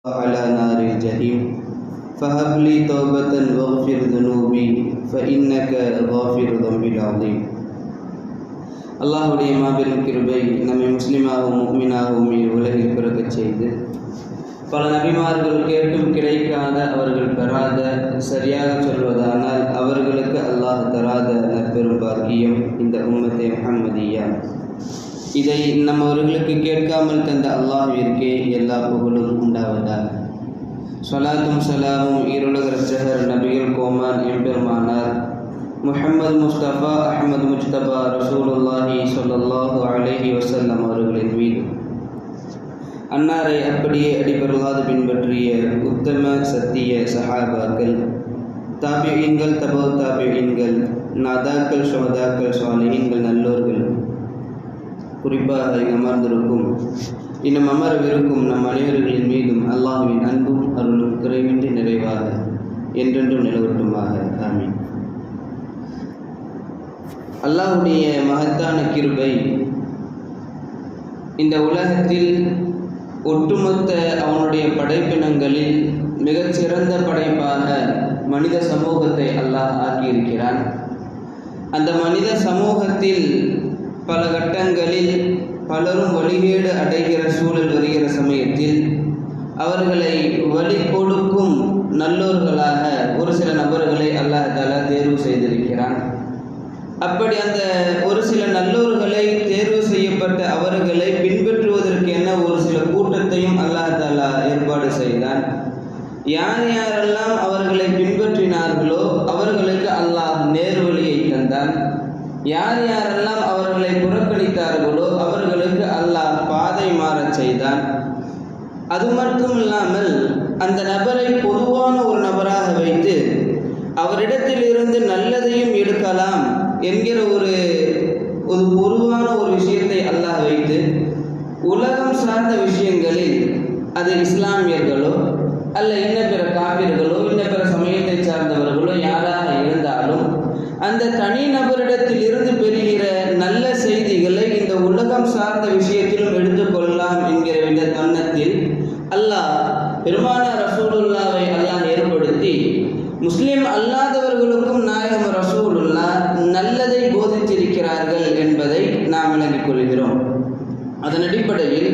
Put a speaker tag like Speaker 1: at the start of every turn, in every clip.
Speaker 1: على نار الجحيم فهب لي توبة واغفر ذنوبي فإنك غافر ذنب العظيم. அல்லாஹுடைய மாபெரும் கிருபை நம்மை முஸ்லிமாகவும் முஃமினாகவும் உலகில் பிறக்கச் செய்து பல நபிமார்கள் கேட்டும் கிடைக்காத அவர்கள் பெறாத, சரியாக சொல்வதானால் அவர்களுக்கு அல்லாஹ் தராத நற்பெரும் பாக்கியம் இந்த உம்மத்தே முஹம்மதியா. இதை நம்மவர்களுக்கு கேட்காமல் தந்த அல்லாஹ்விற்கே எல்லா புகழும் உண்டாவதாக. ஸலாத்தும் சலாமும் ஈருலக ரட்சகர் நபிகள் கோமான் எம்பெருமானார் முஹம்மது முஸ்தபா அஹமது முஜ்தபா ரசூலுல்லாஹி ஸல்லல்லாஹு அலைஹி வஸல்லம் அவர்களின் மீது, அன்னாரை அப்படியே அடிபெறலாது பின்பற்றிய உத்தம சத்திய சஹாபாக்கள், தாபிஈன்கள், தபோ தாபிஈன்கள், நாதாக்கள், ஷுஹதாக்கள், சாலிஹீன்கள், நல்லோர்கள், குறிப்பாக இங்கு அமர்ந்திருக்கும் இன்னும் அமரவிருக்கும் நம் அனைவர்களின் மீதும் அல்லாஹ்வின் அன்பும் அருளும் குறைவின்றி நிறைவாக என்றென்றும் நிலவட்டுமாக. ஆமீன். அல்லாஹ்வுடைய மகத்தான கிருபை இந்த உலகத்தில் ஒட்டுமொத்த அவனுடைய படைப்பினங்களில் மிகச்சிறந்த படைப்பாக மனித சமூகத்தை அல்லாஹ் ஆக்கியிருக்கிறான். அந்த மனித சமூகத்தில் பல கட்டங்களில் பலரும் வழிகேடு அடைகிற சூழல் வருகிற சமயத்தில் அவர்களை வழி கொடுக்கும் நல்லோர்களாக ஒரு சில நபர்களை அல்லாஹ் தஆலா தேர்வு செய்திருக்கிறான். அப்படி அந்த ஒரு சில நல்லோர்களை தேர்வு செய்யப்பட்ட அவர்களை பின்பற்றுவதற்கென ஒரு சில கூட்டத்தையும் அல்லாஹ் தஆலா ஏற்பாடு செய்தான். யார் யாரெல்லாம் அவர்களை பின்பற்றினார்களோ அவர்களுக்கு அல்லாஹ் நேர்வழியை தந்தான். யார் யாரெல்லாம் அவர்களை புறக்கணித்தார்களோ அவர்களுக்கு அல்லாஹ் பாதை மாறச் செய்தான். அது மட்டும் இல்லாமல் அந்த நபரை பொதுவான ஒரு நபராக வைத்து அவரிடத்தில் இருந்து நல்லதையும் எடுக்கலாம் என்கிற ஒரு பொதுவான ஒரு விஷயத்தை அல்லாஹ் வைத்து உலகம் சார்ந்த விஷயங்களில் அது இஸ்லாமியர்களோ அல்ல இன்ன பிற காபிர்களோ இன்ன பிற சமயத்தை சார்ந்தவர்களோ யாராக இருந்தாலும் அந்த தனி நபரிடத்தில் இருந்து பெறுகிற நல்ல செய்திகளை இந்த உலகம் சார்ந்த விஷயத்திலும் எடுத்துக்கொள்ளலாம் என்கிற இந்த தன்னத்தில் அல்லாஹ் பெருமானார் ரசூலுல்லாவை அல்லாஹ் ஏற்படுத்தி முஸ்லிம் அல்லாதவர்களுக்கும் நாயகம் ரசூலுல்லாஹ் நல்லதை போதித்திருக்கிறார்கள் என்பதை நாம் விளங்கிக் கொள்கிறோம். அதன் அடிப்படையில்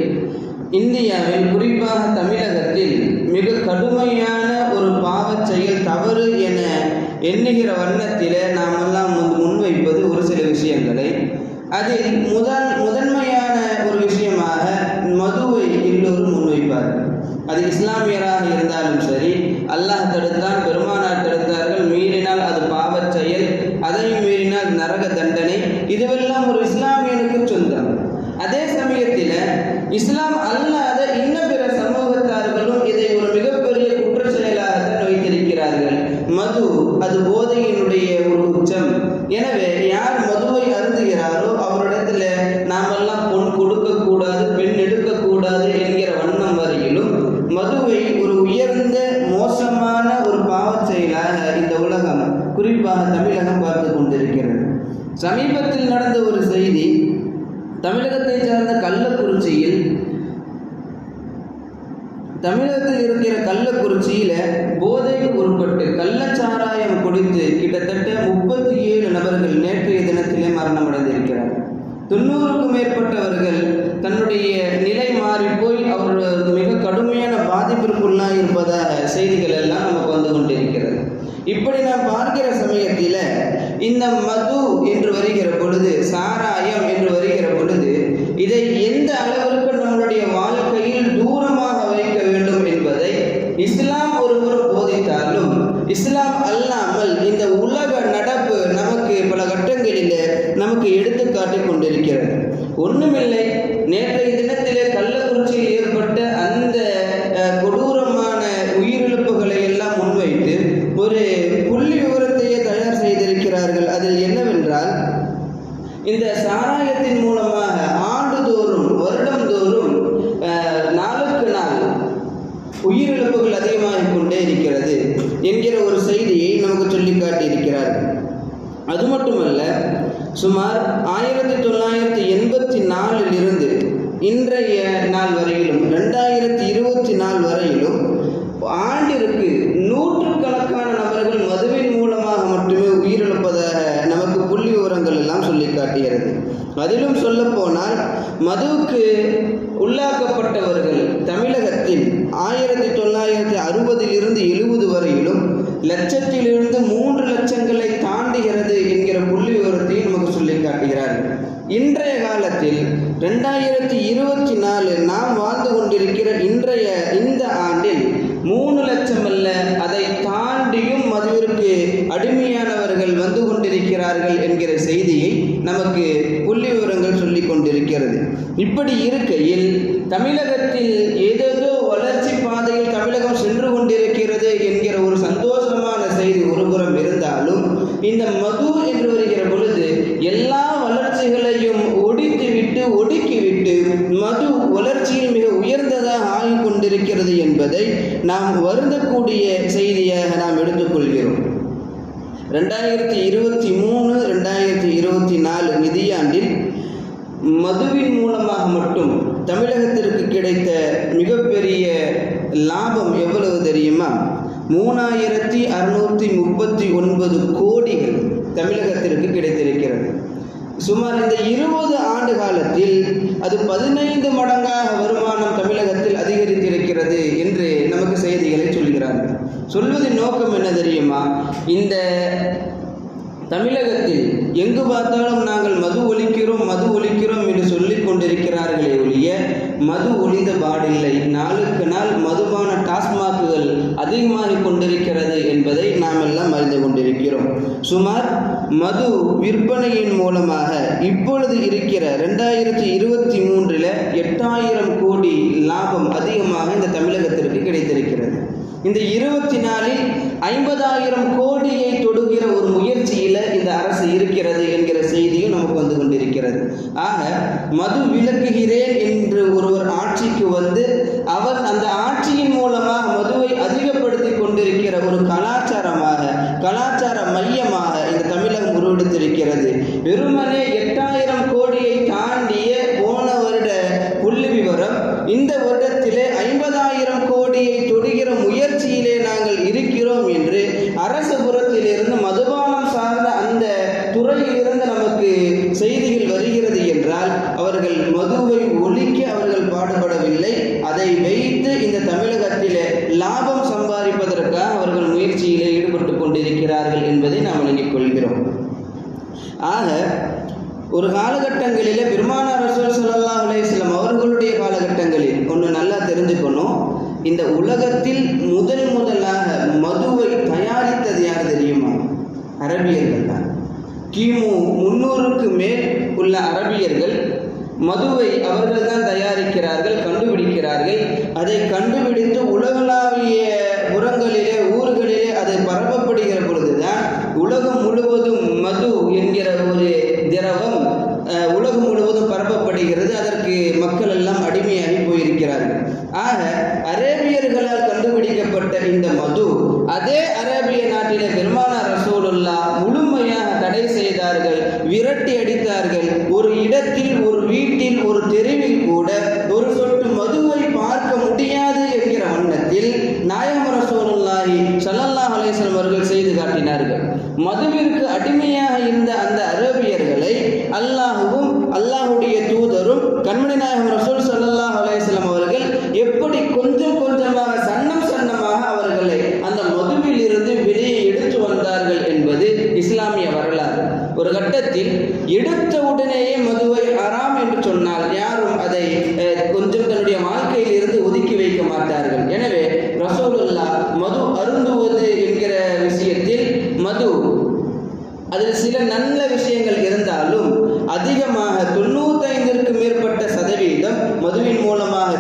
Speaker 1: இந்தியாவில் குறிப்பாக தமிழகத்தில் மிக கடுமையான ஒரு பாவச் செயல், தவறு என எண்ணுகிற வண்ணத்தில் நாம் எல்லாம் முன்வைப்பது ஒரு சில விஷயங்களை. அதில் முதன்மையான ஒரு விஷயமாக மதுவை எல்லோரும் முன்வைப்பார்கள். அது இஸ்லாமியராக இருந்தாலும் சரி, அல்லாஹ் தடுத்தான், பெருமானார் தடுத்தார்கள், மீறினால் அது பாவச் செயல், அதையும் மீறினால் நரக தண்டனை, இதுவெல்லாம் ஒரு இஸ்லாமியனுக்கு சொந்தம். அதே சமயத்தில் இஸ்லாம் அல்லாத இன்ன பிற சமூகத்தார்களும் இதை ஒரு மிகப்பெரிய குற்ற செயலாக வைத்திருக்கிறார்கள். மது அது போதையினுடைய ஒரு உச்சம். எனவே யார் மதுவை அருந்துகிறாரோ அவரிடத்துல நாமெல்லாம் பொன் கொடுக்கக்கூடாது, பெண் எடுக்கக்கூடாது என்கிற வண்ணம் வரையிலும் மதுவை ஒரு உயர்ந்த மோசமான ஒரு பாவச் செயலாக இந்த உலகம், குறிப்பாக தமிழகம் பார்த்து கொண்டிருக்கிறது. சமீபத்தில் நடந்த ஒரு செய்தி, தமிழகத்தை சார்ந்த கள்ளக்குறிச்சியில், தமிழகத்தில் இருக்கிற கள்ளக்குறிச்சியில போதைக்கு உட்பட்டு கள்ளச்சாராயம் குடித்து கிட்டத்தட்ட 37 நபர்கள் நேற்றைய தினத்திலே மரணம் அடைந்திருக்கிறார்கள். 90க்கும் மேற்பட்டவர்கள் தன்னுடைய நிலை மாறி போய் அவர்கள் மிக கடுமையான பாதிப்பிற்குள்ளாக இருப்பதாக செய்திகள் எல்லாம் நமக்கு வந்து கொண்டிருக்கிறது. இப்படி நாம் பார்க்கிற சமயத்தில் இந்த மது என்று வருகிற பொழுது, சாராயம் என்று வருகிற பொழுது, இதை எந்த அளவிற்கு நம்முடைய வாழ்க்கையில் தூரமாக வைக்க வேண்டும் என்பதை இஸ்லாம் ஒருவரும் போதித்தாலும் இஸ்லாம் அல்லாமல் இந்த உலக நடப்பு நமக்கு பல கட்டங்களில் நமக்கு எடுத்து காட்டிக் கொண்டிருக்கிறது. ஒன்றுமில்லை, நேற்றைய தினத்திலே கள்ளக்குறிச்சியில் ஏற்பட்ட அந்த கொடூரமான உயிரிழப்புகளை எல்லாம் முன்வைத்து ஒரு புள்ளி விவரத்தையே தயார் செய்திருக்கிறார்கள். அதில் என்னவென்றால், இந்த சாராயத்தின் மூலமாக ஆண்டுதோறும் வருடந்தோறும் நாளுக்கு நாள் உயிரிழப்புகள் அதிகமாகிக் கொண்டே இருக்கிறது என்கிற ஒரு செய்தியை நமக்கு சொல்லி காட்டியிருக்கிறார்கள். அது மட்டுமல்ல, சுமார் 1984 இருந்து இன்றைய நாள் வரையிலும் 2024 வரையிலும் அதிலும் சொல்ல போனால் மதுவுக்கு உள்ளாக்கப்பட்டவர்கள் தமிழகத்தில் 1960 70 வரையிலும் லட்சத்திலிருந்து 3 லட்சங்களை தாண்டுகிறது என்கிற புள்ளி விவரத்தை நமக்கு சொல்லி காட்டுகிறார்கள். இன்றைய காலத்தில் 2024 நாம் வாழ்ந்து கொண்டிருக்கிற இந்த ஆண்டில் 3 லட்சம் அல்ல, அதை தாண்டியும் மதுவிற்கு அடிமையானவர்கள் வந்து கொண்டிருக்கிறார்கள் என்கிற செய்தியை நமக்கு புள்ளி விவரங்கள் சொல்லி கொண்டிருக்கிறது. இப்படி இருக்கையில் தமிழகத்தில் ஏதேதோ வளர்ச்சி பாதையில் தமிழகம் சென்று கொண்டிருக்கிறது என்கிற ஒரு சந்தோஷமான செய்தி ஒருபுறம் இருந்தாலும், இந்த மது என்று வருகிற பொழுது எல்லா வளர்ச்சிகளையும் ஒடுக்கிவிட்டு மது வளர்ச்சியில் மிக உயர்ந்ததாக ஆகிக் கொண்டிருக்கிறது என்பதை நாம் வருந்தக்கூடிய செய்தியாக நாம் எடுத்துக்கொள்கிறோம். 2023-2024 நிதியாண்டில் மதுவின் மூலமாக மட்டும் தமிழகத்திற்கு கிடைத்த மிகப்பெரிய லாபம் எவ்வளவு தெரியுமா? 3639 கோடிகள் தமிழகத்திற்கு கிடைத்திருக்கிறது. சுமார் இந்த 20 ஆண்டு காலத்தில் அது 15 மடங்காக வருமானம் தமிழகத்தில் அதிகரித்திருக்கிறது என்று நமக்கு செய்திகளை சொல்கிறார்கள். சொல்வதின் நோக்கம் என்ன தெரியுமா? இந்த தமிழகத்தில் எங்கு பார்த்தாலும் நாங்கள் மது ஒழிக்கிறோம் என்று சொல்லிக் கொண்டிருக்கிறார்களே ஒழிய மது ஒழிந்த பாடில்லை. நாளுக்கு நாள் மதுபான டாஸ்மாக்குகள் அதிகமாகிக் கொண்டிருக்கிறது என்பதை நாம் எல்லாம் அறிந்து கொண்டிருக்கிறோம். சுமார் மது விற்பனையின் மூலமாக இப்பொழுது இருக்கிற 2023 8000 கோடி லாபம் அதிகமாக இந்த தமிழகத்திற்கு கிடைத்திருக்கிறது. இந்த 24 50,000 கோடியை தொடுகிற ஒரு முயற்சியில் இந்த அரசு இருக்கிறது என்கிற செய்தியும் நமக்கு வந்து கொண்டிருக்கிறது. ஆக மது விலக்குகிறேன் என்று ஒருவர் ஆட்சிக்கு வந்து அவர் அந்த ஆட்சியின் மூலமாக மதுவை அதிகப்படுத்தி கொண்டிருக்கிற ஒரு கலாச்சார மையமாக இந்த தமிழகம் உருவெடுத்திருக்கிறது. வெறுமனே 8000 கோடியை தாண்டிய போன வருட புள்ளி விவரம் இந்த வருடத்திலே 50,000 கோடியை தொடுகிற முயற்சியிலே நாங்கள் இருக்கிறோம் என்று அரசு புறத்திலிருந்து மதுபானம் சார்ந்த அந்த துறையிலிருந்து நமக்கு செய்திகள் வருகிறது என்றால் அவர்கள் மதுவை ஒழிக்க அவர்கள் பாடுபடவில்லை. அதை வைத்து இந்த தமிழகத்திலே லாபம் சம்பாதிப்பதற்காக அவர்கள் முயற்சியிலே ஈடுபட்டு கொண்டிருக்கிறார்கள் என்பதை நாம் விளங்கிக் கொள்கிறோம். ஆக ஒரு காலகட்டங்களிலே பெருமானார் ரசூல் ஸல்லல்லாஹு அலைஹி வஸல்லம் அவர்களுடைய காலகட்டங்களில் ஒன்று நல்லா தெரிஞ்சுக்கணும். இந்த உலகத்தில் முதலாக மதுவை தயாரித்தது யார் தெரியுமா? அரபியர்கள் தான். கிமு 300க்கு மேல் உள்ள அரபியர்கள் மதுவை அவர்கள் தான் தயாரிக்கிறார்கள், கண்டுபிடிக்கிறார்கள். அதை கண்டுபிடித்து உலகளாவிய புறங்களிலே ஊர்களிலே அதை பரப்பப்படுகிற பொழுதுதான் உலகம் முழுவதும் மது என்கிற ஒரு திரவம் உலகம் முழுவதும் பரப்பப்படுகிறது. அதற்கு மக்கள் எல்லாம் அடிமையாகி போயிருக்கிறார்கள். ஆக அரேபியர்களால் கண்டுபிடிக்கப்பட்ட இந்த மது அதே அரேபிய நாட்டிலே பெருமானார் ரசூலுல்லாஹ் முழுமையாக தடை செய்தார்கள், விரட்டி அடித்தார்கள். ஒரு இடத்தில், ஒரு வீட்டில், ஒரு தெருவில் கூட ஒரு சொட்டு மதுவை பார்க்க முடியாது என்கிற வண்ணத்தில் நாயகம் ரசூலுல்லாஹி ஸல்லல்லாஹு அலைஹி வஸல்லம் அவர்கள் செய்து காட்டினார்கள். மதுவிற்கு அடிமையாக இருந்த அந்த அரேபியர்களை அல்லாஹ்வும் அல்லாஹ்வுடைய தூதரும் கண்மணி நாயகம் ரசூல் ஸல்லல்லாஹு அலைஹி வஸல்லம் அவர்கள் எப்படி கொஞ்சம் கொஞ்சமாக சன்னமாக அவர்களை அந்த மதுவில் இருந்து வெளியே எடுத்து வந்தார்கள் என்பது இஸ்லாமிய வரலாறு. ஒரு கட்டத்தில் எடுத்த உடனேயே மதுவை ஹராம் என்று சொன்னால் யாரும் அதை கொஞ்சம் தன்னுடைய வாழ்க்கையில் இருந்து ஒதுக்கி வைக்க மாட்டார்கள். எனவே ரசூலுல்லாஹ் மது அருந்துவது என்கிற விஷயத்தில் மது அதில் சில நல்ல விஷயங்கள் இருந்தாலும் அதிகமாக 95ற்கு மேற்பட்ட சதவீதம் மதுவின் மூலமாக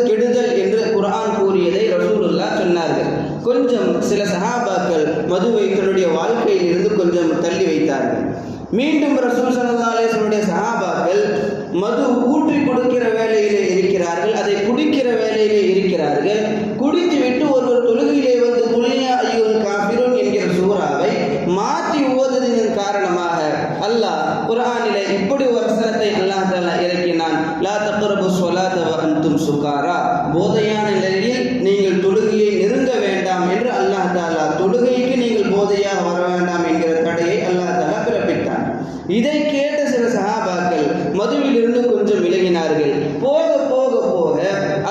Speaker 1: கெடுதல் என்று குர்ஆன் கூறியதை ரசூலுல்லாஹ் சொன்னார்கள். கொஞ்சம் சில சஹாபாக்கள் மதுவை தன்னுடைய வாழ்க்கையில் இருந்து கொஞ்சம் தள்ளி வைத்தார்கள். மீண்டும் ரசூல் ஸல்லல்லாஹு அலைஹி வஸல்லம் சஹாபாக்கள் மது ஊற்றி கொடுக்கிற வேலையிலே இருக்கிறார்கள், அதை குடிக்கிற வேலையிலே இருக்கிறார்கள். குடித்துவிட்டு ஒருவர் தொழுகையிலே வந்து குல்யா அய்யுல் காஃபிரூன் என்கிற சூறாவை மாற்றி ஓதுவதன் காரணமாக அல்லாஹ் குர்ஆனிலே இப்படி ஒரு வசனத்தை அல்லாஹ் தஆலா இறக்கினான். லா தக்ரபு ஸலாத வ அன்தும் சுகாரா, போதையான நிலையில் நீங்கள் தொழுகையை நெருங்க வேண்டாம் என்று அல்லாஹ் தஆலா தொழுகைக்கு நீங்கள் போதையாக வர வேண்டாம் என்கிற தடையை அல்லாஹ் தஆலா பிறப்பித்தார். இதை கேட்ட சில சஹாபாக்கள் மதுவிலிருந்து கொஞ்சம் விலகினார்கள். போக போக போக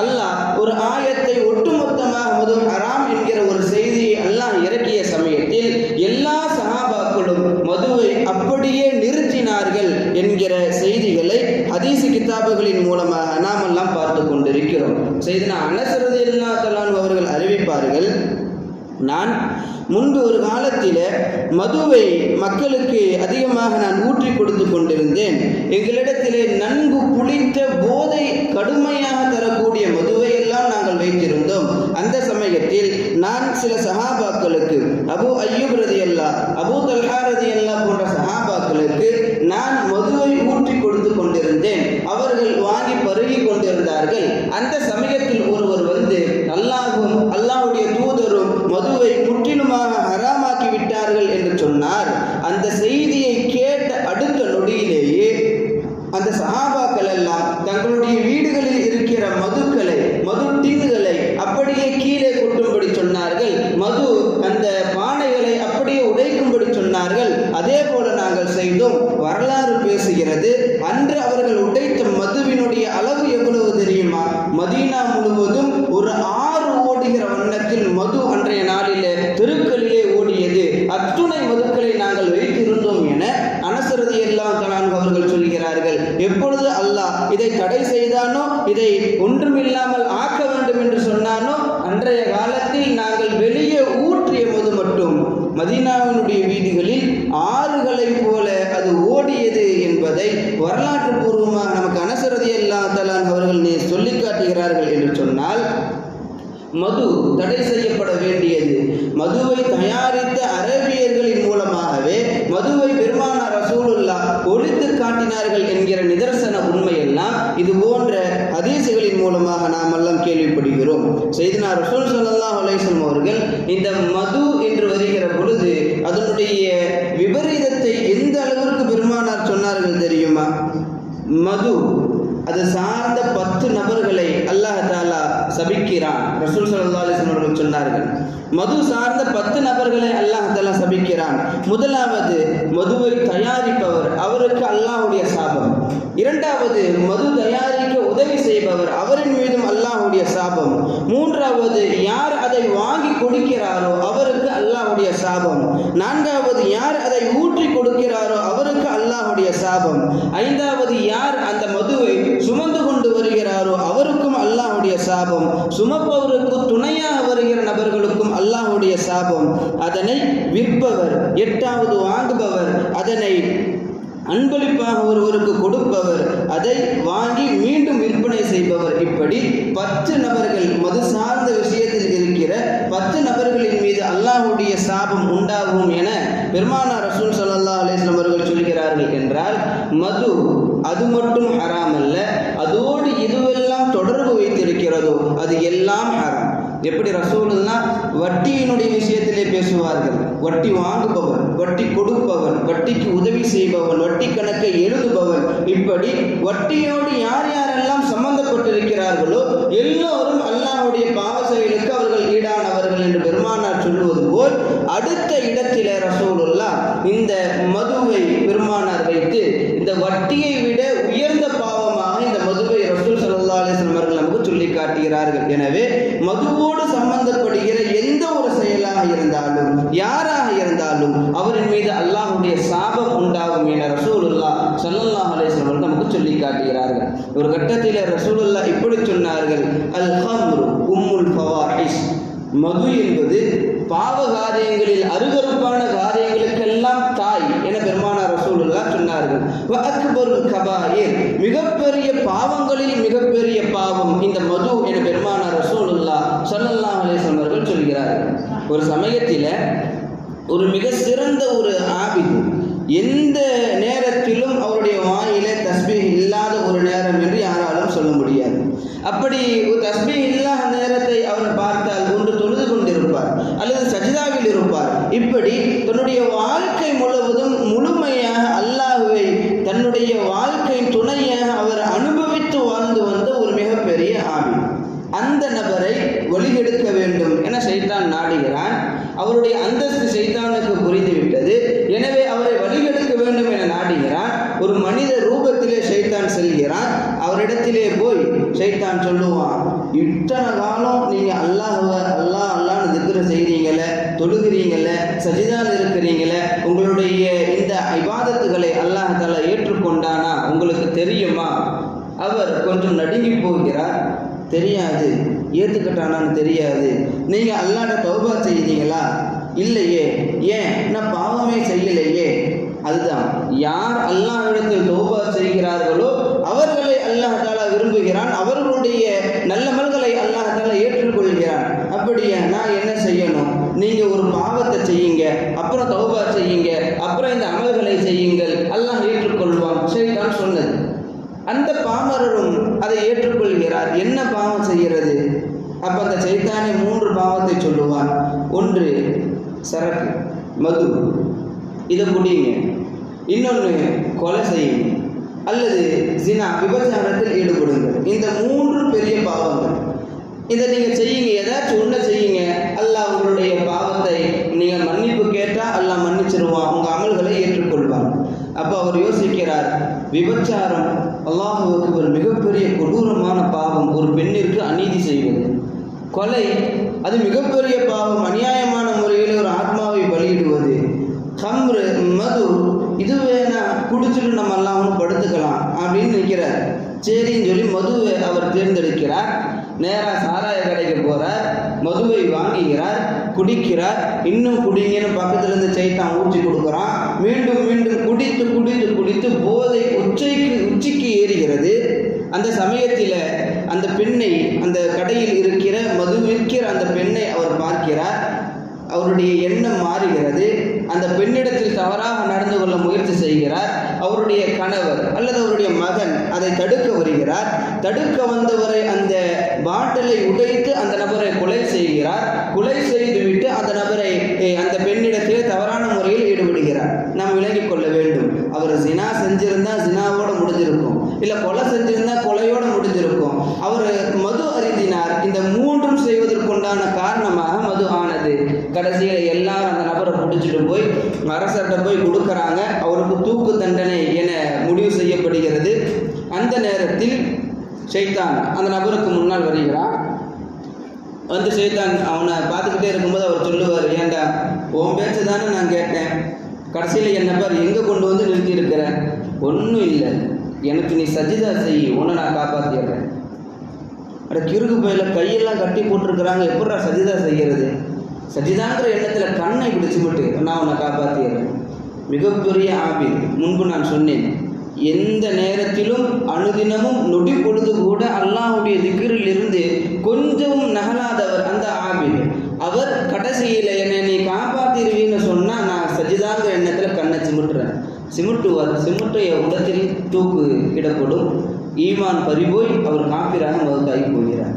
Speaker 1: அல்லாஹ் ஒரு ஆயத்தை ஒட்டுமொத்தமாக மது ஹராம் என்கிற ஒரு செய்தியை அல்லாஹ் இறக்கிய சமயத்தில் எல்லா சஹாபாக்களும் மதுவை அப்படியே நிறுத்தினார்கள் என்கிற செய்திகளை ஹதீஸ் கிதாபுகளின் மூலமாக நாம் எல்லாம் பார்த்து கொண்டிருக்கிறோம். செய்தனா அனஸ் ரலியல்லாஹு அன்ஹு அவர்கள் அறிவிப்பார்கள், நான் முன்பு ஒரு காலத்தில் மதுவை மக்களுக்கு அதிகமாக நான் ஊற்றி கொடுத்து கொண்டிருந்தேன். எங்களிடத்திலே நன்கு புளித்த போதை கடுமையாக தரக்கூடிய மதுவை எல்லாம் நாங்கள் வைத்திருந்தோம். அந்த சமயத்தில் நான் சில சஹாபாக்களுக்கு, அபு அய்யூப் ரலியல்லாஹு, அபு தல்ஹா ரலியல்லாஹு போன்ற சஹாபாக்களுக்கு நான் மதுவை ஊற்றி கொடுத்து கொண்டிருந்தேன். அவர்கள் வாங்கி பருகி கொண்டிருந்தார்கள். அந்த சமயத்தில் ஒருவர் வந்து அல்லாஹ்வுடைய தூதரும் மதுவை முற்றிலுமாக ஹராமாக்கி விட்டார்கள் என்று சொன்னார். அந்த செய்தியை கேட்ட அடுத்த நொடியிலேயே அந்த சஹாபாக்கள் எல்லாம் தங்களுடைய வீடுகளில் இருக்கிற மதுக்களை, மது டின்களை அப்படியே கீழே கொட்டும்படி சொன்னார்கள். மது அந்த பானைகளை அப்படியே உடைக்கும்படி சொன்னார்கள். அதே போல நாங்கள் செய்தோம். வரலாறு பேசுகிறது, அன்று அவர்கள் உடைத்த மதுவினுடைய அளவு எவ்வளவு தெரியுமா? மதீனா முழுவதும் ஒரு 6 ஓடுகிற வண்ணத்தில் மது அன்றைய நாளிலே தெருக்களிலே ஓடியது. அத்துணை மதுக்களை நாங்கள் வைத்திருந்தோம் என அனஸ் ரலியல்லாஹு அன்ஹு அவர்கள் சொல்கிறார்கள். எப்பொழுது அல்லாஹ் இதை தடை செய்தானோ, இதை ஒன்றுமில்லாமல் ஆக்க வேண்டும் என்று சொன்னானோ, அன்றைய காலத்தில் நாங்கள் வெளியே ஊற்றிய மது மட்டும் மதீனாவினுடைய வீதிகளில் ஆறுகளைப் போல அது ஓடியது என்பதை வரலாற்று பூர்வமாக நமக்கு அனஸ் ரலியல்லாஹு அன்ஹு அவர்கள் சொல்லி காட்டுகிறார்கள். என்று சொன்னால், மது தடை செய்யப்பட வேண்டியது மதுவை தயாரித்த அரேபியர்களின் மூலமாகவே மதுவை பெருமானார் ரசூலுல்லாஹ் ஒழித்து காட்டினார்கள் என்கிற நிதர்சன உண்மையெல்லாம் இது போன்ற ஹதீசுகளின் மூலமாக நாம் எல்லாம் கேள்விப்படுகிறோம். செய்தனா ரசூல் ஸல்லல்லாஹு அலைஹி வஸல்லம் அவர்கள் இந்த மது என்று வருகிற பொழுது அதனுடைய விபரீதத்தை எந்த அளவிற்கு பெருமானார் சொன்னார்கள் தெரியுமா? மது அது சார்ந்த 10 நபர்களை அல்லாஹ் தஆலா சபிக்கிறான். ரசூல் ஸல்லல்லாஹு அலைஹி வஸல்லம் அவர்கள் சொன்னார்கள், மது சார்ந்த 10 நபர்களை அல்லாஹ் தஆலா சபிக்கிறான். முதலாவது மதுவை தயாரிப்பவர், அவருக்கு அல்லாஹ்வுடைய சாபம். இரண்டாவது மது தயாரிக்க உதவி செய்பவர், அவரின் மீதும் அல்லாஹ்வுடைய சாபம். மூன்றாவது யார் அதை வாங்கி கொடுக்கிறாரோ அவருக்கு அல்லாஹ்வுடைய சாபம். நான்காவது யார் அதை ஊற்றி கொடுக்கிறாரோ அவருக்கு அல்லாஹ்வுடைய சாபம். ஐந்தாவது யார் அந்த மதுவை சுமந்து கொண்டு வருகிறாரோ அவருக்கும் அல்லாஹ்வுடைய சாபம். சுமப்பவருக்கு துணையாக வருகிற நபர்களுக்கும் அல்லாஹ்வுடைய சாபம். அதனை விற்பவர், 8வது வாங்குபவர், அதனை அன்பளிப்பாக ஒருவருக்கு கொடுப்பவர், அதை வாங்கி மீண்டும் விற்பனை செய்பவர், இப்படி 10 நபர்கள் மது சார்ந்த விஷயத்தில் இருக்கிற 10 நபர்களின் மீது அல்லாஹ்வுடைய சாபம் உண்டாகும் என பெருமானார் ரசூல் ஸல்லல்லாஹு அலைஹி வஸல்லம் அவர்கள் சொல்கிறார்கள். என்றால் மது அது மட்டும் ஹராம் அல்ல, அதோடு எதுவெல்லாம் தொடர்பு வைத்திருக்கிறதோ அது எல்லாம் ஹராம். எப்படி ரசூலுல்லாஹ் வட்டியினுடைய விஷயத்திலே பேசுவார்கள். வட்டி வாங்குபவன், வட்டி கொடுப்பவன், வட்டிக்கு உதவி செய்பவன், வட்டி கணக்கை எழுதுபவன், இப்படி வட்டியோடு யார் யாரெல்லாம் சம்பந்தப்பட்டிருக்கிறார்களோ எல்லோரும் அல்லாஹ்வுடைய பாவ செயலுக்கு அவர்கள் ஈடானவர்கள் என்று பெருமானார் சொல்லுவது போல் அடுத்த இடத்திலே ரசூலுல்லாஹ் இந்த மதுவை பெருமானார் வைத்து இந்த வட்டியை விட உயர்ந்த பாவமாக இந்த மதுவை ரசூல் ஸல்லல்லாஹு அலைஹி வஸல்லம் அவர்கள் நமக்கு சொல்லி காட்டுகிறார்கள். எனவே மதுவோடு சம்பந்தப்படுகிற எந்த ஒரு செயலாக இருந்தாலும், யாராக இருந்தாலும் அவரின் மீது அல்லாஹ்வுடைய சாபம் உண்டாகும் என ரசூலுல்லாஹ் ஸல்லல்லாஹு அலைஹி வஸல்லம் நமக்கு சொல்லி காட்டுகிறார்கள். ஒரு கட்டத்தில் ரசூலுல்லாஹ் இப்படி சொன்னார்கள், அல் ஹம்ரு உம்முல் ஃபவாஹிஷ், மது என்பது பாவ காரியங்களில் அருவருப்பான காரியங்களுக்கெல்லாம் தாய் என பெருமானார் ரசூலுல்லாஹ் சொன்னார்கள். வ அக்பருல் கபாயிர், மிகப்பெரிய பாவங்களில் மிகப்பெரிய பாவம் இந்த மது என பெருமானார் ரசூலுல்லாஹ் ஸல்லல்லாஹு அலைஹி வஸல்லம் அவர்கள் சொல்கிறார்கள். ஒரு சமயத்தில் ஒரு மிக சிறந்த ஒரு ஆபித், எந்த நேரத்திலும் அவருடைய வாயிலே தஸ்பீஹ் இல்லாத ஒரு நேரம் என்று யாராலும் சொல்ல முடியாது. அப்படி ஒரு தஸ்பீஹ் இல்லாத நேரத்தை அவர் பார்த்தால் ஒன்று தொழுது கொண்டிருப்பார் அல்லது சஜிதாவில் இருப்பார். இப்படி தன்னுடைய வாழ்க்கை முழுவதும் முழுமையாக அல்லாஹ்வை தன்னுடைய வாழ்க்கை துணையாக அவர் அனுபவித்து வாழ்ந்து வந்த ஒரு மிகப்பெரிய ஆபித். அந்த நபரை வழிகெடுக்க வேண்டும் என ஷைத்தான் நாடுகிறான். அவருடைய அந்தஸ்து ஷைத்தானுக்கு புரிந்துவிட்டது. எனவே அவரை வழிகெடுக்க வேண்டும் என நாடுகிறான். ஒரு மனித ரூபத்திலே ஷைத்தான் செல்கிறான். அவரிடத்திலே போய் ஷைத்தான் சொல்லுவான், இத்தனை காலம் நீங்கள் அல்லாஹ்னு திக்ரு செய்கிறீங்கள, தொழுகிறீங்கள, சஜிதால் இருக்கிறீங்கள, உங்களுடைய இந்த இபாதத்துகளை அல்லாஹ் தஆலா ஏற்றுக்கொண்டானா உங்களுக்கு தெரியுமா? அவர் கொஞ்சம் நடுங்கி போகிறார். தெரியாது. ஏற்றுக்கிட்டானான்னு தெரியாது. நீங்கள் அல்லாஹ்ட்ட தௌபா செய்தீங்களா? இல்லையே. ஏன்? நான் பாவமே செய்யலையே. அதுதான், யார் அல்லாஹ்விடத்தில் தௌபா செய்கிறார்களோ அவர்களை அல்லாஹ் தஆலா விரும்புகிறான், அவர்களுடைய நல்லமல்களை அல்லாஹ் தஆலா ஏற்றுக்கொள்கிறான். அப்படியே நான் என்ன செய்யணும்? நீங்கள் ஒரு பாவத்தை செய்யுங்க, அப்புறம் தௌபா செய்யுங்க, அப்புறம் இந்த அமல்களை செய்யுங்கள், அல்லாஹ் ஏற்றுக்கொள்வான். ஷைத்தான் சொன்னது. அந்த பாமரரும் அதை ஏற்றுக்கொள்கிறார். என்ன பாவம் செய்கிறது? அப்போ அந்த சைத்தானே 3 பாவத்தை சொல்லுவான். ஒன்று சரக்கு, மது, இதை குடிங்க. இன்னொன்று கொலை செய்யுங்க, அல்லது ஜினா விபச்சாரத்தில் ஈடுபடுங்கள். இந்த 3 பெரிய பாவங்கள். இதை நீங்கள் செய்யுங்க, ஏதாச்சும் ஒன்று செய்யுங்க. அல்லாஹ் உங்களுடைய பாவத்தை நீங்கள் மன்னிப்பு கேட்டால் அல்லாஹ் மன்னிச்சிருவான், உங்கள் அமல்களை ஏற்றுக்கொள்வான். அப்போ அவர் யோசிக்கிறார், விபச்சாரம் அல்லாஹ்வுக்கு ஒரு மிகப்பெரிய கொடூரமான பாவம், ஒரு பெண்ணிற்கு அநீதி செய்வது. கொலை அது மிகப்பெரிய பாவம், அநியாயமான முறையில் ஒரு ஆத்மாவை பலியிடுவது. ஹம்ரு, மது, இது வேணா குடிச்சிட்டு நம்ம எல்லாம் படுத்துக்கலாம் அப்படின்னு நிற்கிறார். சரின்னு சொல்லி மதுவை அவர் தேர்ந்தெடுக்கிறார். நேராக சாராய கடைக்கு போகிறார், மதுவை வாங்குகிறார், குடிக்கிறார். இன்னும் குடிங்கன்னு பக்கத்துலேருந்து சைத்தான் ஊற்றி கொடுக்குறான். மீண்டும் மீண்டும் குடித்து குடித்து குடித்து போதை உச்சிக்கு ஏறுகிறது. அந்த சமயத்தில் அந்த பெண்ணை, அந்த கடையில் இருக்கிற மது விற்கிற அந்த பெண்ணை அவர் பார்க்கிறார். அவருடைய எண்ணம் மாறுகிறது. அந்த பெண்ணிடத்தில் தவறாக நடந்து கொள்ள முயற்சி செய்கிறார். அவருடைய கணவர் அல்லது அவருடைய மகன் அதை தடுக்க வருகிறார். தடுக்க வந்தவரை அந்த பாட்டிலை உடைத்து அந்த நபரை கொலை செய்கிறார். கொலை செய்துவிட்டு அந்த நபரை அந்த பெண்ணிடத்திலே தவறான முறையில் ஈடுபடுகிறார். நாம் விளங்கிக் கொள்ள வேண்டும், அவர் ஜினா செஞ்சிருந்தா ஜினாவோட முடிஞ்சிருக்கும், இல்லை கொலை செஞ்சிருந்தா கொலையோட முடிஞ்சிருக்கும். அவர் மது அருந்தினார். இந்த 3ம் செய்வதற்குண்டான காரணமாக மது ஆனது. கடைசியில் எல்லாரும் அந்த நபரை பிடிச்சிட்டு போய் அரசர்கிட்ட போய் கொடுக்குறாங்க. அவருக்கு தூக்கு தண்டனை என முடிவு செய்யப்படுகிறது. அந்த நேரத்தில் ஷைத்தான் அந்த நபருக்கு முன்னால் வருகிறான். வந்து ஷைத்தான் அவனை பார்த்துக்கிட்டே இருக்கும்போது அவர் சொல்லுவார், ஏண்டா உன் பேச்சு தானே நான் கேட்டேன், கடைசியில் என்ன பார் எங்கே கொண்டு வந்து நிறுத்தி இருக்கிறேன்? ஒன்றும் இல்லை, எனக்கு நீ சஜிதா செய், உன்னை நான் காப்பாற்றிடுறேன். அட கிறுக்கு பையில கையெல்லாம் கட்டி போட்டிருக்கிறாங்க, எப்படா சஜிதா செய்கிறது? சஜிதாங்கிற எண்ணத்தில் கண்ணை பிடிச்சுவிட்டு நான் உன்னை காப்பாற்றிடுறேன். மிகப்பெரிய ஆபீர். முன்பு நான் சொன்னேன், எந்த நேரத்திலும் அனுதினமும் நொடி பொழுது கூட அல்லாஹ்வுடைய திக்ரில் இருந்து கொஞ்சமும் நகலாதவர் அந்த ஆபீர். அவர் கடைசியில் என்னை நீ காப்பாற்றிடுவீன்னு சொன்னால் நான் சஜிதாங்கிற எண்ணத்தில் கண்ணை சிமிட்டுறேன். சிமிட்டுவார். சிமிட்டைய உடத்தில் தூக்கு இடப்படும். ஈமான் பறிபோய் அவர் காபிராக மௌத்தாகி போகிறார்.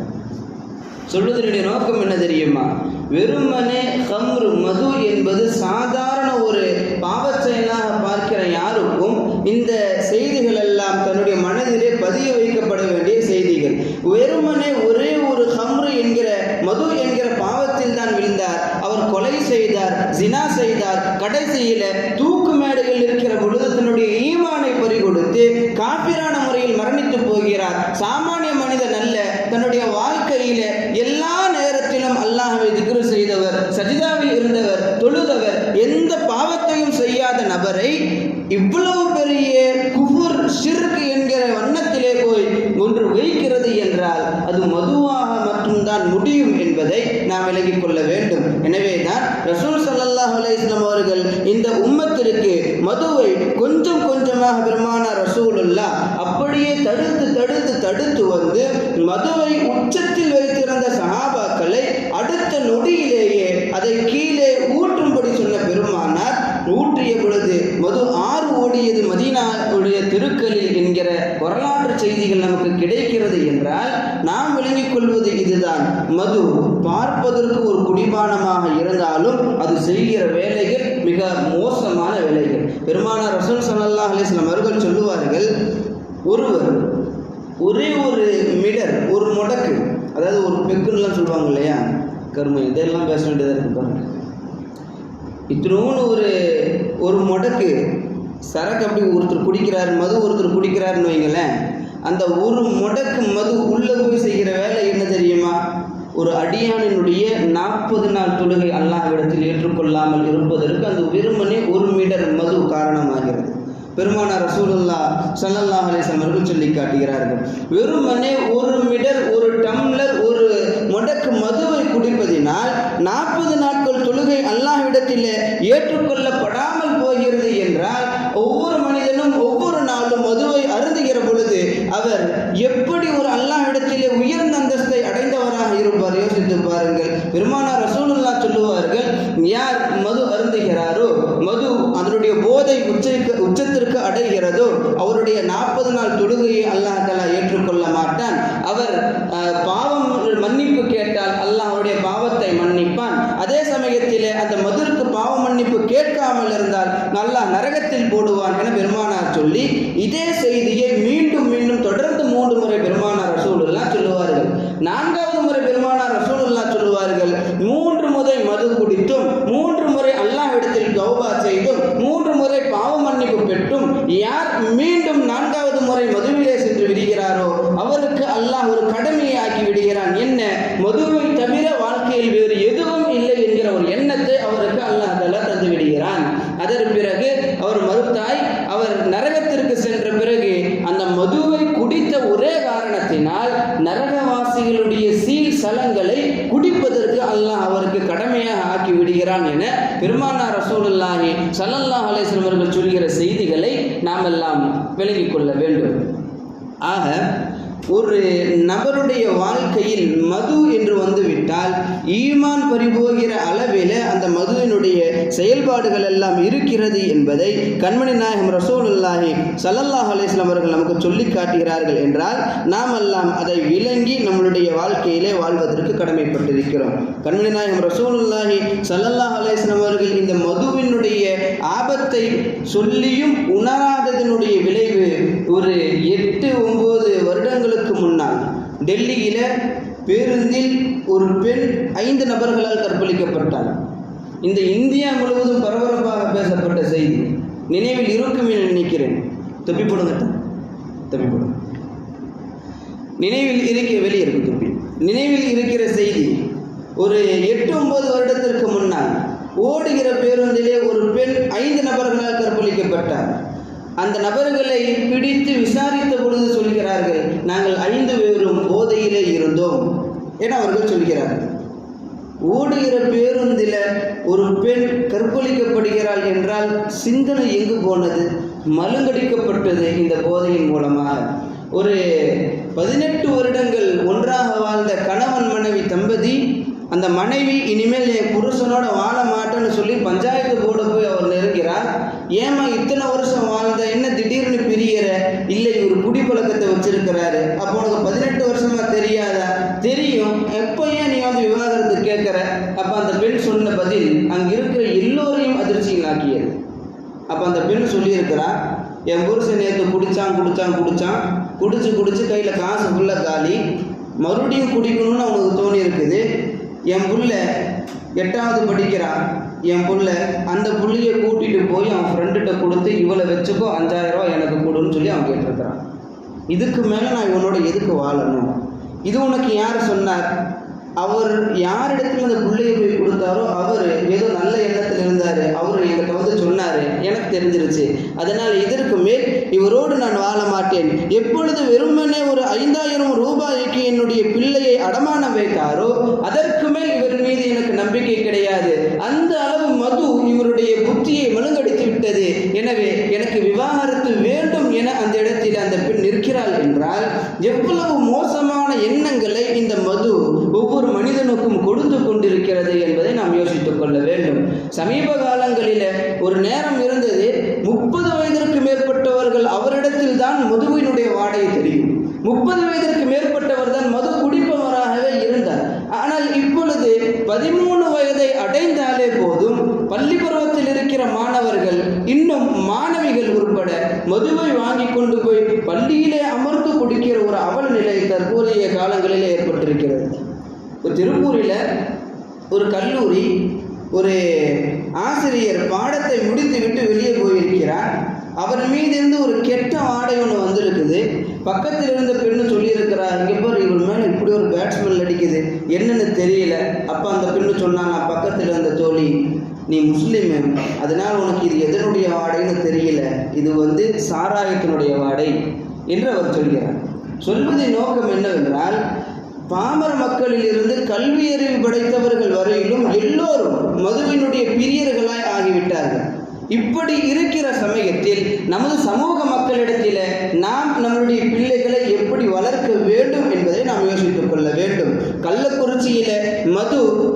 Speaker 1: சொல்வதனுடைய நோக்கம் என்ன தெரியுமா? வெறுமனே ஹம்ரு, மது என்பது சாதாரண ஒரு பாவச் செயலாக பார்க்கிற யாருக்கும் இந்த செய்திகள் எல்லாம் தன்னுடைய மனதிலே பதிய வைக்கப்பட வேண்டிய செய்திகள். வெறுமனே ஒரே ஒரு ஹம்ரு என்கிற, மது என்கிற பாவத்தில் தான் விழுந்தார். அவர் கொலை செய்தார், ஜினா செய்தார். கடைசியில தூக்கு மேடையில் இருக்கிற பொழுது தன்னுடைய ஈமானை பறிகொடுத்து காபிரான முறையில் மரணித்து போகிறார். சாமானிய மனிதன் அல்ல. தன்னுடைய வாழ்க்கையில எல்லா நேரத்திலும் அல்லாஹ்வை திக்ரு செய்தவர், சஜிதாவில் இருந்தவர், தொழுதவர், எந்த பாவத்தையும் செய்யாத நபரை இவ்வளவு பெரிய குஃபுர், ஷிர்க் என்கிற வண்ணத்திலே போய் ஒன்று வைக்கிறது என்றால் அது மதுவாக மட்டும்தான் முடியும் என்பதை நாம் விளங்கிக் கொள்ள வேண்டும். எனவே தான் ரசூல் ஸல்லல்லாஹு அலைஹி வஸல்லம் அவர்கள் இந்த உம்மத்திற்கு மதுவை கொஞ்சம் கொஞ்சமாக பெருமானார் ரசூலுல்லாஹ் அப்படியே தடுத்து வந்து மதுவை உச்சத்தில் வைத்திருந்த சஹாபாக்களை அடுத்த நொடியிலேயே அதை கீழே ஊற்றும்படி சொன்ன பெருமானார் ஊற்றிய பொழுது மது ஆறு ஓடியது மதீனாவுடைய தெருக்களில் என்கிற வரலாற்று செய்திகள் நமக்கு கிடைக்கிறது என்றால் நாம் விளங்கிக் கொள்வது இதுதான். மது பார்ப்பதற்கு ஒரு குடிபானமாக இருந்தாலும் அது செய்கிற வேலைகள் மிக மோசமான வேலைகள். பெருமானார் ரசூல் ஸல்லல்லாஹு அலைஹி வஸல்லம் அவர்கள் சொல்லுவார்கள், ஒருவர் ஒரே ஒரு மிடர், ஒரு முடக்கு, அதாவது ஒரு பெக்குன்னெலாம் சொல்லுவாங்க இல்லையா, கருமை, இதெல்லாம் பேச வேண்டியதாக இருக்கு பாருங்க. இத்தினோன்னு ஒரு முடக்கு சரக்கு அப்படி ஒருத்தர் குடிக்கிறார், மது ஒருத்தர் குடிக்கிறாருன்னு வைங்களேன், அந்த ஒரு முடக்கு மது உள்ளே போய் செய்கிற வேலை என்ன தெரியுமா? ஒரு அடியானினுடைய 40 நாள் தொழுகை அல்லாஹ்விடத்தில் ஏற்றுக்கொள்ளாமல் இருப்பதற்கு அந்த வெறுமனே 1 மீட்டர் மது காரணமாகிறது. பெருமானார் ரசூலுல்லாஹ் ஸல்லல்லாஹு அலைஹி வஸல்லம் அவர்கள் சொல்லி காட்டுகிறார்கள், வெறுமனே 1 மீட்டர், 1 டம்ளர், 1 முடக்கு மதுவை குடிப்பதினால் 40 நாட்கள் தொழுகை அல்லாஹ்விடத்திலே ஏற்றுக்கொள்ளப்படாமல் போகிறது என்றால், ஒவ்வொரு மனிதனும் ஒவ்வொரு நாளும் மதுவை அருந்துகிற பொழுது அவர் எப்படி ஒரு அல்லாஹ்விடத்திலே உயர்ந்த அந்தஸ்தை அடைந்தவராக இருப்பார்? யோசித்து பாருங்கள். பெருமானார் ரசூலுல்லாஹ் சொல்லுவார்கள், யார் மது அருந்துகிறாரோ, மது அதனுடைய போதை உச்சத்திற்கு அடைகிறதோ, அவருடைய 40 நாள் தொழுகையை அல்லாஹ் தஆலா ஏற்றுக்கொள்ள மாட்டான். அவர் பாவம் மன்னிப்பு கேட்டால் அல்லாஹ் அவருடைய பாவத்தை மன்னிப்பான். அதே சமயத்திலே அந்த மதுருக்கு பாவ மன்னிப்பு கேட்காமல் இருந்தால் அல்லாஹ் நரகத்தில் போடுவான் என பெருமானார் சொல்லி, இதே செய்தியை மீண்டும் மீண்டும் தொடர்ந்து 3 முறை பெருமானார் ரசூலுல்லாஹ் சொல்லுவார்கள். 4வது முறை பெருமானார் ரசூலுல்லாஹ் சொல்லுவார்கள், 3 முறை மது குடித்தும் 3 முறை அல்லாஹ்விடத்தில் தௌபா செய்தும் 3 முறை பாவ மன்னிப்பு பெற்றும் யார் மீண்டும் 4வது முறை மதுவிலே சென்று விடுகிறாரோ அவருக்கு அல்லாஹ் ஒரு கடமையை ஆக்கி விடுகிறான். என்ன? மதுவை தவிர வாழ்க்கையில் வேறு எதுவும் இல்லை என்கிற ஒரு எண்ணத்தை அவருக்கு அல்லாஹ் தஆலா தந்து விடுகிறான். அதற்கு பிறகு அவர் மறுத்தாய், அவர் நரகத்திற்கு சென்ற பிறகு அந்த மதுவை குடித்த ஒரே காரணத்தினால் நரகவாசிகளுடைய சீல் சலங்களை குடிப்பதற்கு அல்லாஹ் அவருக்கு கடமையாக ஆக்கி விடுகிறான் என பெருமானார் ரசூலுல்லாஹி ஸல்லல்லாஹு அலைஹி வஸல்லம் அவர்கள் சொல்கிற செய்திகளை நாம் எல்லாம் விளங்கிக் கொள்ள வேண்டும். ஆக ஒரு நபருடைய வாழ்க்கையில் மது என்று வந்துவிட்டால் ஈமான் பறிபோகிற அளவில் அந்த மதுவினுடைய செயல்பாடுகள் எல்லாம் இருக்கிறது என்பதை கண்மணி நாயகம் ரசூலுல்லாஹி ஸல்லல்லாஹு அலைஹி வஸல்லம் அவர்கள் நமக்கு சொல்லி காட்டுகிறார்கள் என்றால் நாம் எல்லாம் அதை விளங்கி நம்மளுடைய வாழ்க்கையிலே வாழ்வதற்கு கடமைப்பட்டிருக்கிறோம். கண்மணி நாயகம் ரசூலுல்லாஹி ஸல்லல்லாஹு அலைஹி வஸல்லம் அவர்கள் இந்த மதுவினுடைய ஆபத்தை சொல்லியும் உணராததனுடைய விளைவு ஒரு 8-9 வருடங்களுக்கு முன்னால் டெல்லியில பேருந்தில் ஒரு பெண் 5 நபர்களால் கற்பழிக்கப்பட்டார். இந்த இந்தியா முழுவதும் பரபரப்பாக பேசப்பட்ட செய்தி நினைவில் இருக்கும் என நினைக்கிறேன். தொப்பி போடுங்க, தொப்பி போடுங்க. நினைவில் இருக்க வெளியே இருக்கு தொப்பி. நினைவில் இருக்கிற செய்தி ஒரு 8-9 வருடத்திற்கு முன்னால் ஓடுகிற பேருந்திலே ஒரு பெண் 5 நபர்களால் கற்பழிக்கப்பட்டார். அந்த நபர்களை பிடித்து விசாரித்த பொழுது சொல்கிறார்கள், நாங்கள் 5 பேரும் போதையிலே இருந்தோம் என அவர்கள் சொல்கிறார்கள். ஓடுகிற பேருந்தில் ஒரு பெண் கற்பழிக்கப்படுகிறாள் என்றால் சிந்தனை எங்கு போனது? மழுங்கடிக்கப்பட்டது இந்த போதையின் மூலமாக. ஒரு 18 வருடங்கள் ஒன்றாக வாழ்ந்த கணவன் மனைவி தம்பதி, அந்த மனைவி இனிமேல் என் புருஷனோட வாழ மாட்டேன்னு சொல்லி பஞ்சாயத்து போர்டு போய் அவர் நெருங்கிறார். ஏமா இத்தனை வருஷம் வாழ்ந்த, என்ன திடீர்னு பிரியற? இல்லை, ஒரு குடிப்பழக்கத்தை வச்சிருக்கிறாரு. அப்போ உனக்கு 18 வருஷமா தெரியாதா? தெரியும். எப்போ ஏன் நீ வந்து விவாகரத்து கேட்குற? அப்போ அந்த பெண் சொன்ன பதில் அங்கே இருக்கிற எல்லோரையும் அதிர்ச்சிகளாக்கியது. அப்போ அந்த பெண் சொல்லியிருக்கிறார், என் புருஷன் நேற்று குடிச்சு கையில் காசு ஃபுல்லாக காலி, மறுபடியும் குடிக்கணும்னு அவனுக்கு தோணி இருக்குது. என் புள்ள 8வது படிக்கிறான். என் புள்ள அந்த புள்ளையை கூட்டிகிட்டு போய் அவன் ஃப்ரெண்டுகிட்ட கொடுத்து, இவளை வச்சுக்கோ 5000 ரூபா எனக்கு கொடுன்னு சொல்லி அவன் கேட்டிருக்கிறான். இதுக்கு மேலே நான் இவனோட எதுக்கு வாழணும்? இது உனக்கு யார் சொன்னார்? அவர் யாரிடத்துல அந்த பிள்ளையை போய் கொடுத்தாரோ அவர் ஏதோ நல்ல எண்ணத்தில் இருந்தார். அவர் என்கிட்ட வந்து சொன்னார், எனக்கு தெரிஞ்சிருச்சு. அதனால் இதற்கு மேல் இவரோடு நான் வாழ மாட்டேன். எப்பொழுது வெறுமனே ஒரு 5000 ரூபாய்க்கு என்னுடைய பிள்ளையை அடமானம் வைத்தாரோ அதற்கு மேல் இவர் மீது எனக்கு நம்பிக்கை கிடையாது. அந்த அளவு மது இவருடைய புத்தியை மழுங்கடித்து விட்டது. எனவே எனக்கு விவாகரத்து வேண்டும் என அந்த இடத்தில் அந்த பெண் நிற்கிறாள் என்றால் எவ்வளவு மோசமான எண்ணங்களை இந்த மது ஒவ்வொரு மனிதனுக்கும் கொடுத்து கொண்டிருக்கிறது என்பதை நாம் யோசித்துக் கொள்ள வேண்டும். சமீப காலங்களில் ஒரு நேரம் இருந்தது, 30 வயதிற்கு மேற்பட்டவர்கள் அவரிடத்தில் தான் மதுவினுடைய வாடகை தெரியும். 30 வயதிற்கு மேற்பட்டவர் தான் மது குடிப்பவராகவே இருந்தார். ஆனால் இப்பொழுது 13 வயதை அடைந்தாலே போதும் பள்ளி பருவத்தில் இருக்கிற மாணவர்கள், இன்னும் மாணவிகள் உட்பட மதுவை வாங்கி கொண்டு போய் பள்ளியிலே அமர்ந்து குடிக்கிற ஒரு அவல நிலை தற்போதைய காலங்களில் ஏற்பட்டிருக்கிறது. திருப்பூரில் ஒரு கல்லூரி ஒரு ஆசிரியர் பாடத்தை முடித்துவிட்டு வெளியே போயிருக்கிறார். அவர் மீது இருந்து ஒரு கெட்ட ஆடை ஒன்று வந்திருக்குது. பக்கத்தில் இருந்த பெண்ணு சொல்லியிருக்கிறார், இங்கே பாரு இவர் மேலே இப்படி ஒரு பேட் ஸ்மெல் அடிக்குது, என்னன்னு தெரியல. அப்போ அந்த பெண்ணு சொன்னாங்க, பக்கத்தில் இருந்த தோழி, நீ முஸ்லீமு, அதனால் உனக்கு இது எதனுடைய வாடைன்னு தெரியல, இது சாராயத்தினுடைய வாடை என்று அவர் சொல்கிறார். சொல்வதின் நோக்கம் என்னவென்றால், பாமர மக்களில் இருந்து கல்வி அறிவு படைத்தவர்கள் வரையிலும் எல்லோரும் மதுவினுடைய பிரியர்களாய் ஆகிவிட்டார்கள். இப்படி இருக்கிற சமயத்தில் நமது சமூக மக்களிடத்தில் நாம் நம்மளுடைய பிள்ளைகளை எப்படி வளர்க்க வேண்டும் என்பதை நாம் யோசித்துக் கொள்ள வேண்டும். கள்ளக்குறிச்சியில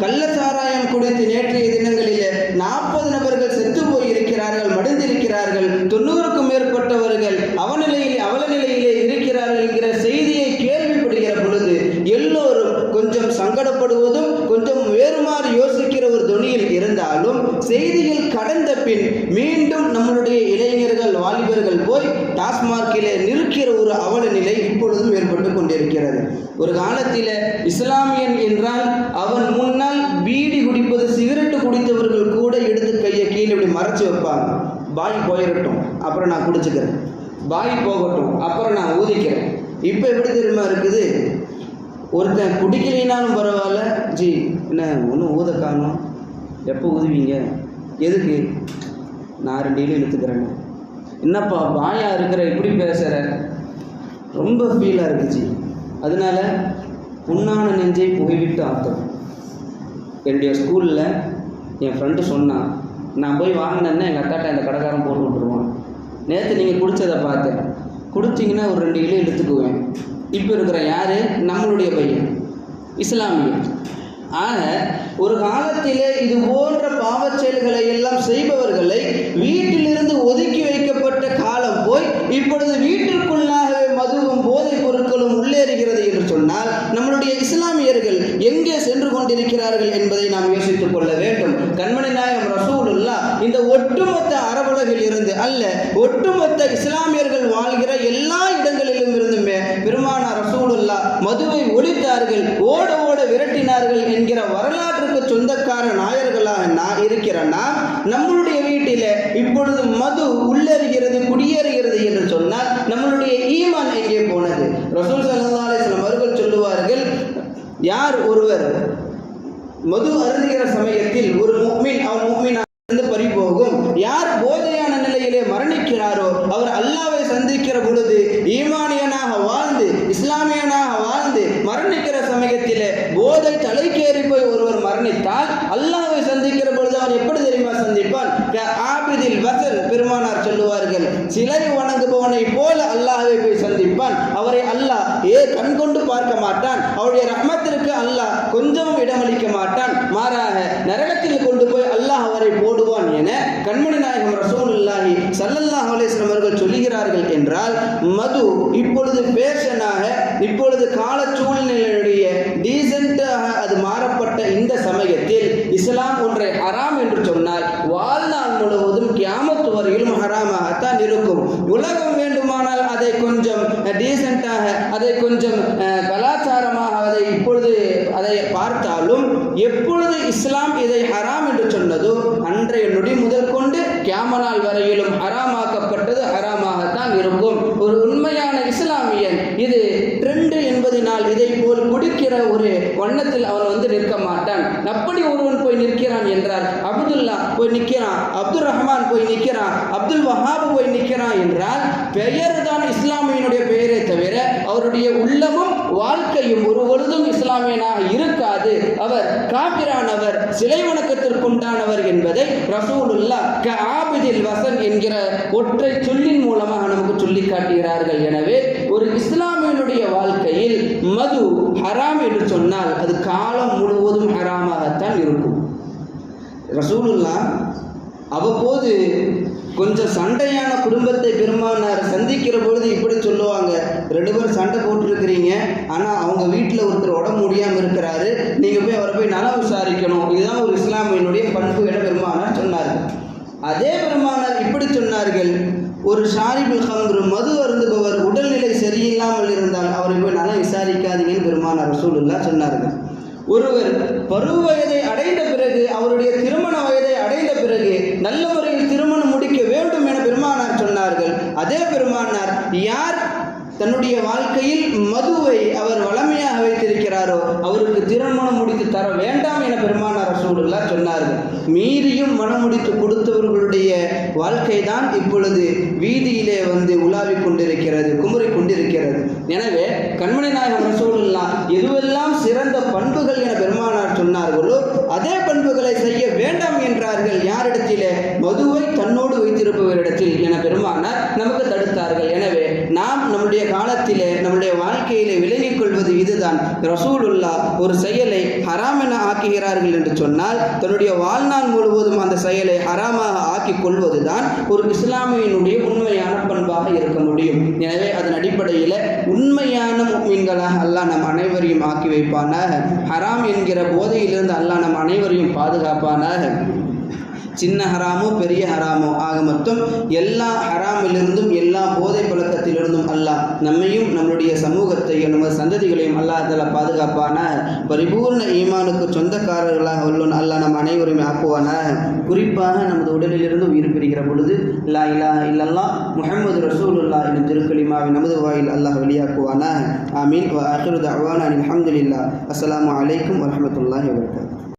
Speaker 1: கள்ள சாராயம் குடித்து நேற்றைய தினங்களில் 40 நபர்கள் செத்து போயிருக்கிறார்கள், மடிந்திருக்கிறார்கள். 90க்கும் மேற்பட்டவர்கள் அவல நிலையிலே இருக்கிறார்கள் என்கிற செய்தியை கேள்விப்படுகிற பொழுது எல்லோரும் கொஞ்சம் சங்கடப்படுவதும் கொஞ்சம் வேறுமாறு யோசிக்கிற ஒரு தொனியில் இருந்தாலும், செய்திகள் கடந்த பின் மீண்டும் நம்மளுடைய இளைஞர்கள் வாலிபர்கள் போய் டாஸ்மார்க்கிலே நிற்கிற ஒரு அவல நிலை இப்பொழுதும் ஏற்பட்டு கொண்டிருக்கிறது. ஒரு காலத்தில் இஸ்லாமியன் என்றால் அவன் முன்னால் பீடி குடிப்பது, சிகரெட்டு குடித்தவர்கள் கூட எடுத்து கையை கீழே இப்படி மறைச்சு வைப்பாங்க. பாய் போயிடட்டும், அப்புறம் நான் குடிச்சுக்கிறேன், பாய் போகட்டும், அப்புறம் நான் ஊதிக்கிறேன். இப்போ எப்படி தெரியுமா இருக்குது, ஒருத்தன் குடிக்கலினாலும் பரவாயில்ல, ஜி என்ன ஒன்றும் ஊத காணும், எப்போ ஊதுவீங்க, எதுக்கு, நான் 2 இலை இழுத்துக்கிறேன்னு. என்னப்பா பாயா இருக்கிற, இப்படி பேசுகிற, ரொம்ப ஃபீலாக இருக்குச்சு. அதனால புண்ணான நெஞ்சை புகைவிட்டு ஆத்தம். என்னுடைய ஸ்கூலில் என் ஃப்ரெண்டு சொன்னான், நான் போய் வாங்கினேன்னா எங்கள் அக்காட்ட இந்த கடைக்காரன் போட்டு விட்டுருவான். நேற்று நீங்கள் குடித்ததை பார்த்தேன், குடிச்சிங்கன்னா ஒரு 2 இலை இழுத்துக்குவேன். இப்போ இருக்கிற யார், நம்மளுடைய பையன் இஸ்லாமியன். ஆக ஒரு காலத்திலே இது போன்ற பாவச் செயல்களை எல்லாம் செய்பவர்களை வீட்டிலிருந்து ஒதுக்கி வைக்கப்பட்ட காலம் போய் இப்பொழுது வீட்டிற்குள்ளாகவே மதுவும் போதைப் பொருட்களும் உள்ளேறுகிறது என்று சொன்னால், நம்மளுடைய இஸ்லாமியர்கள் எங்கே சென்று கொண்டிருக்கிறார்கள் என்பதை நாம் யோசித்துக் கொள்ள வேண்டும். கண்மணி நாயகம் ரசூலுல்லாஹ் இந்த ஒட்டுமொத்த அரபுலகில் இருந்து அல்ல, ஒட்டுமொத்த இஸ்லாமியர்கள் வாழ்கிற எல்லா இடங்களிலும் இருந்துமே பெருமானார் ரசூலுல்லாஹ் மதுவை ஒழித்தார்கள், ஓட ஓட விரட்டினார்கள் என்கிற வரலாற்றுக்கு சொந்தக்கார நாயர்களாக இருக்கிற நாம் நம்மளுடைய வீட்டில் இப்பொழுது மது உள்ளேறுகிறது, குடியேறுகிறது என்று சொன்னால் நம்மளுடைய ஈமான் எங்கே போனது? ரசூல் ஸல்லல்லாஹு அலைஹி வஸல்லம் அவர்கள் சொல்லுவார்கள், யார் ஒருவர் மது அருந்துகிற சமயத்தில் ஒரு முஃமின் அவன் முஃமினாக இருந்து பறிபோகும், யார் போதையான நிலையிலே மரணிக்கிறாரோ அவர் அல்லாஹ்வை சந்திக்கிற பொழுது ஈமானியனாக வாழ்ந்து இஸ்லாமியனாக வாழ்ந்து மரணிக்கிற சமயத்திலே போதை தலைக்கேறி போய் ஒருவர் மரணித்தால் அல்லாஹ்வை சந்திக்கிற பொழுது அவன் எப்படி தெரியுமா சந்திப்பான்? ஆபிதில் வசல், பெருமானார் சொல்லுவார்கள், சிலை வணங்குபவனை போல அல்லாஹ்வை போய் சந்திப்பான். அவரை அல்லாஹ் கண்கொண்டு பார்க்க மாட்டான், அவருடைய ரஹ்மத்திற்கு அல்லாஹ் கொஞ்சமும் இடமளிக்க மாட்டான், மாறாக நரகத்தில் கொண்டு போய் அல்லாஹ் அவரை போடுவான் என கண்மணி நாயகம் ரசூலுல்லாஹி ஸல்லல்லாஹு அலைஹி வஸல்லம் அவர்கள் சொல்லுகிறார்கள். என்றால் மது இப்பொழுது பேஷனாக, இப்பொழுது கால சூழ்நிலையுடைய டீசென்ட்டாக அது மாறப்பட்ட இந்த சமயத்தில் இஸ்லாம் ஒன்றை ஹராம் என்று சொன்னால் வாழ்நாள் முழுவதும் கியாமத் வரையிலும் ஹராமாகத்தான் இருக்கும். உலகம் வேண்டுமானால் அதை கொஞ்சம் டீசென்ட்டாக, அதை கொஞ்சம் கலாச்சாரமாக அதை பார்த்தாலும், எப்பொழுது இஸ்லாம் இதை ஹராம் என்று சொன்னதோ அன்றைய நொடி முதல் கொண்டு கியாமத் நாள் வரையிலும் ஹராமாக்கப்பட்டது ஹராமாகத்தான் இருக்கும். ஒரு உண்மையான இஸ்லாமியன் இது ட்ரெண்ட் என்பதனால் இதை போல் குடிக்கிற ஒரு வண்ணத்தில் அவன் நிற்க மாட்டான். அப்படி ஒருவன் போய் நிற்கிறான் என்றால், அப்துல்லா போய் நிற்கிறான், அப்துல் ரஹ்மான் போய் நிற்கிறான், அப்துல் வஹாப் போய் நிற்கிறான் என்றால் பெயர் தான் இஸ்லாமியனுடைய பெயரை தவிர அவருடைய உள்ளமும் வாழ்க்கையும் ஒரு பொழுதும் இஸ்லாமியனாக இருக்காது. அவர் காபிரானவர், சிலை வணக்கத்திற்குண்டானவர் என்பதை ரசூலுல்லாஹ் ஆபிதில் வசன் என்கிற ஒற்றை சொல்லின் மூலமாக நமக்கு சொல்லி காட்டுகிறார்கள். எனவே ஒரு இஸ்லாமியனுடைய வாழ்க்கையில் மது ஹராம் என்று சொன்னால் அது காலம் முழுவதும் ஹராமாகத்தான் இருக்கும். ரசூலுல்லாஹ் அவ்வப்போது கொஞ்சம் சண்டையான குடும்பத்தை பெருமானார் சந்திக்கிற பொழுது இப்படி சொல்லுவாங்க, 2 பேர் சண்டை போட்டுருக்கிறீங்க, ஆனால் அவங்க வீட்டில் ஒருத்தர் உடம்பு முடியாமல் இருக்கிறாரு, நீங்கள் போய் அவரை போய் நலம் விசாரிக்கணும், இதுதான் ஒரு இஸ்லாமியனுடைய பண்பு என பெருமானார் சொன்னார்கள். அதே பெருமானார் இப்படி சொன்னார்கள், ஒரு ஷாரிபுல் ஹம்ர் மது அருந்துபவர் உடல்நிலை சரியில்லாமல் இருந்தால் அவரை போய் நலம் விசாரிக்காதீங்கன்னு பெருமானார் ரசூலுல்லாஹ் சொன்னார்கள். ஒருவர் பருவ வயதை அடைந்த பிறகு, அவருடைய திருமண வயதை அடைந்த பிறகு நல்ல முறையில் திருமணம் முடிக்க வேண்டும் என பெருமானார் சொன்னார்கள். அதே பெருமானார் யார் தன்னுடைய வாழ்க்கையில் மதுவை அவர் வளமையாக வைத்திருக்கிறாரோ அவருக்கு திருமணம் முடித்து தர வேண்டாம் என பெருமானார் ரசூலுல்லாஹ் சொன்னார்கள். மீறியும் மனம் முடித்து கொடுத்தவர்களுடைய வாழ்க்கை தான் இப்பொழுது வீதியிலே உலாவிக் கொண்டிருக்கிறது, குமுறி கொண்டிருக்கிறது. எனவே கண்மணி நாயகம் ரசூலுல்லாஹ் எதுவெல்லாம் சிறந்த பண்புகள் என பெருமானார் சொன்னார்களோ அதே பண்புகளை செய்ய வேண்டாம் என்றார்கள். யாரிடத்திலே? மதுவை தன்னோடு வைத்திருப்பவரிடத்தில் என பெருமானார் நமக்கு தடுத்தார்கள். எனவே நாம் நம்முடைய காலத்திலே நம்முடைய வாழ்க்கையிலே விலகிக் கொள்வது இதுதான். ரசூலுல்லாஹ் ஒரு செயலை ஹராம் என ஆக்குகிறார்கள் என்று சொன்னால் தன்னுடைய வாழ்நாள் முழுவதும் அந்த செயலை ஹராமாக ஆக்கிக் கொள்வதுதான் ஒரு இஸ்லாமியினுடைய உண்மையான பண்பாக இருக்க முடியும். எனவே அதன் அடிப்படையில் உண்மையான முஃமின்களாக அல்லாஹ் நம் அனைவரையும் ஆக்கி வைப்பானாக. ஹராம் என்கிற போதையிலிருந்து அல்லாஹ் நம் அனைவரையும் பாதுகாப்பானாக. சின்ன ஹராமோ பெரிய ஹராமோ ஆக மொத்தம் எல்லா ஹராமிலிருந்தும் எல்லா போதை பழக்கத்திலிருந்தும் அல்லாஹ் நம்மையும் நம்முடைய சமூகத்தை நமது சந்ததிகளையும் அல்லாஹ் தஆலா பாதுகாப்பானாக. பரிபூர்ண ஈமானுக்கு சொந்தக்காரர்களாக உள்ளோன் அல்லாஹ் நம் அனைவரையும் ஆக்குவானாக. குறிப்பாக நமது உடலிலிருந்து உயிர் பிரிகிற பொழுது லா இலாஹ இல்லல்லாஹ் முஹம்மது ரசூலுல்லாஹ் எனும் திருக்கலிமாவை நமது வாயில் அல்லாஹ் வெளியாக்குவானாக. ஆமீன். வ ஆகிரு தஅவானா அல்ஹம்துலில்லாஹ். அஸ்ஸலாமு அலைக்கும் வரஹ்மத்துல்லாஹி வபரகாத்துஹு.